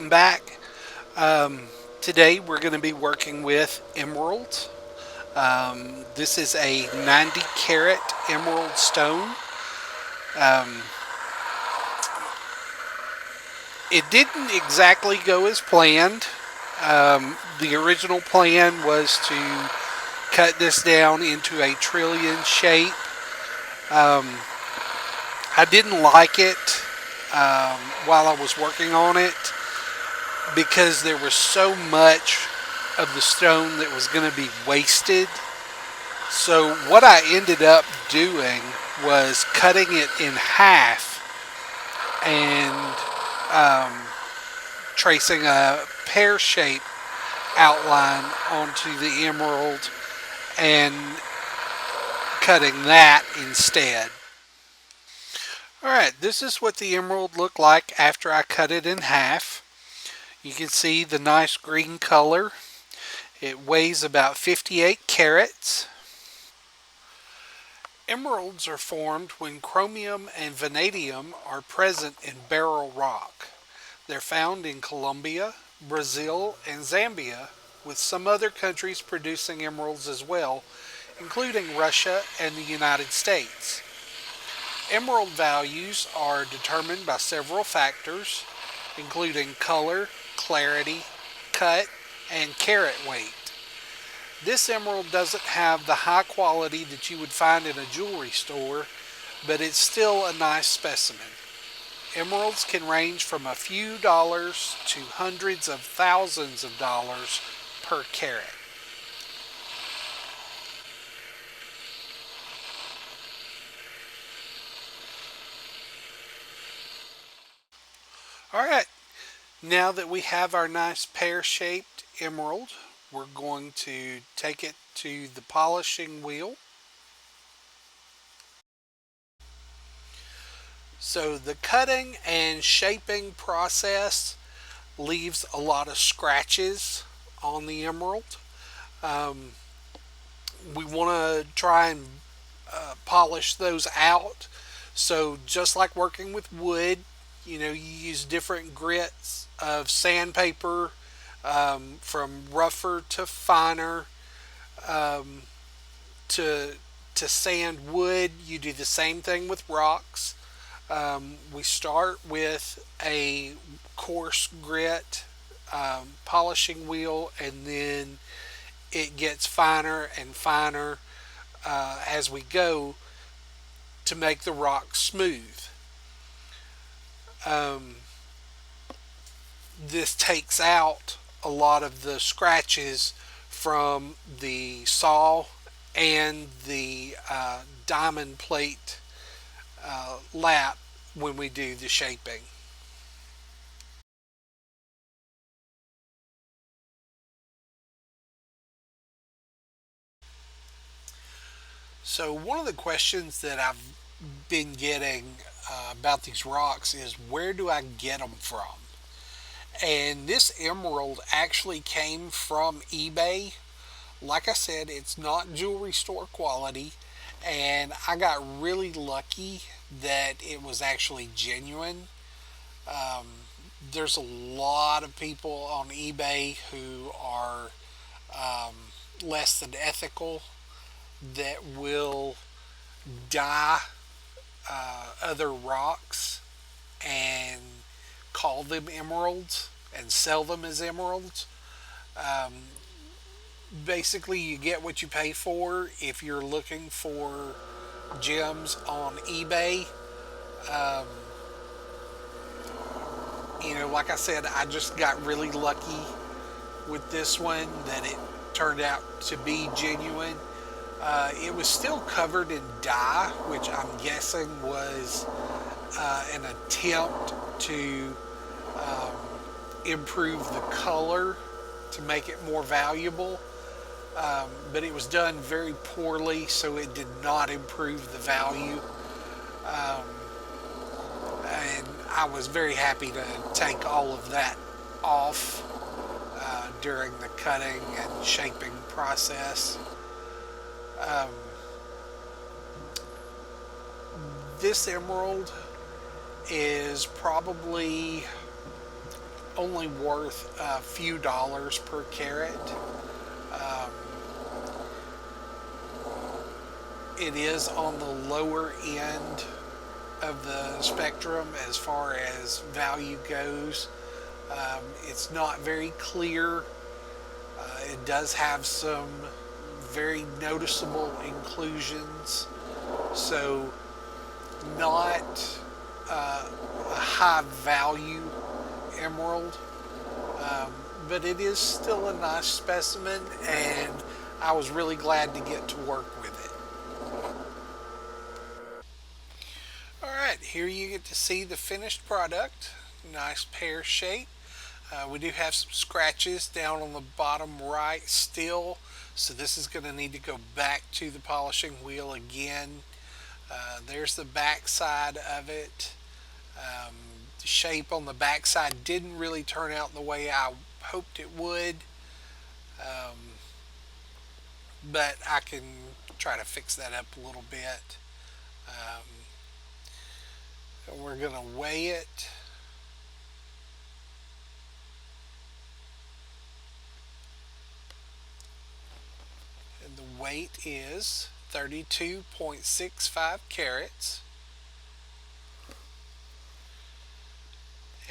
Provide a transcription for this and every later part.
welcome back. Today we're going to be working with emeralds. This is a 90 carat emerald stone. Um, it didn't exactly go as planned. The original plan was to cut this down into a trillion shape. Um, I didn't like it while I was working on it because there was so much of the stone that was going to be wasted. So what I ended up doing was cutting it in half and tracing a pear-shaped outline onto the emerald and cutting that instead. Alright, this is what the emerald looked like after I cut it in half. You can see the nice green color. It weighs about 58 carats. Emeralds are formed when chromium and vanadium are present in beryl rock. They're found in Colombia, Brazil, and Zambia, with some other countries producing emeralds as well, including Russia and the United States. Emerald values are determined by several factors, including color, clarity, cut, and carat weight. This emerald doesn't have the high quality that you would find in a jewelry store, but it's still a nice specimen. Emeralds can range from a few dollars to hundreds of thousands of dollars per carat. Alright, now that we have our nice pear-shaped emerald, we're going to take it to the polishing wheel. So the cutting and shaping process leaves a lot of scratches on the emerald. Um, we want to try and polish those out. So just like working with wood, you use different grits of sandpaper, from rougher to finer. Um, to sand wood, you do the same thing with rocks. We start with a coarse grit polishing wheel, and then it gets finer and finer as we go to make the rock smooth. Um, this takes out a lot of the scratches from the saw and the diamond plate lap when we do the shaping. So one of the questions that I've been getting about these rocks is, where do I get them from? And this emerald actually came from eBay. Like I said, it's not jewelry store quality, and I got really lucky that it was actually genuine. Um, there's a lot of people on eBay who are um, less than ethical, that will dye other rocks and call them emeralds and sell them as emeralds. Um, Basically, you get what you pay for if you're looking for gems on eBay. Um, like I said, I just got really lucky with this one that it turned out to be genuine. It was still covered in dye, which I'm guessing was an attempt to um, improve the color to make it more valuable. But it was done very poorly, so it did not improve the value. Um, and I was very happy to take all of that off during the cutting and shaping process. Um, this emerald is probably only worth a few dollars per carat. Um, it is on the lower end of the spectrum as far as value goes. It's not very clear. It does have some very noticeable inclusions, so not a high value emerald, um, but it is still a nice specimen, and I was really glad to get to work with it. All right, here you get to see the finished product. Nice pear shape. We do have some scratches down on the bottom right still, so this is going to need to go back to the polishing wheel again. There's the back side of it. Um, the shape on the back side didn't really turn out the way I hoped it would, um, but I can try to fix that up a little bit. Um, we're going to weigh it. And the weight is 32.65 carats.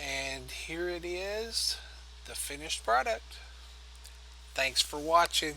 And here it is, the finished product. Thanks for watching.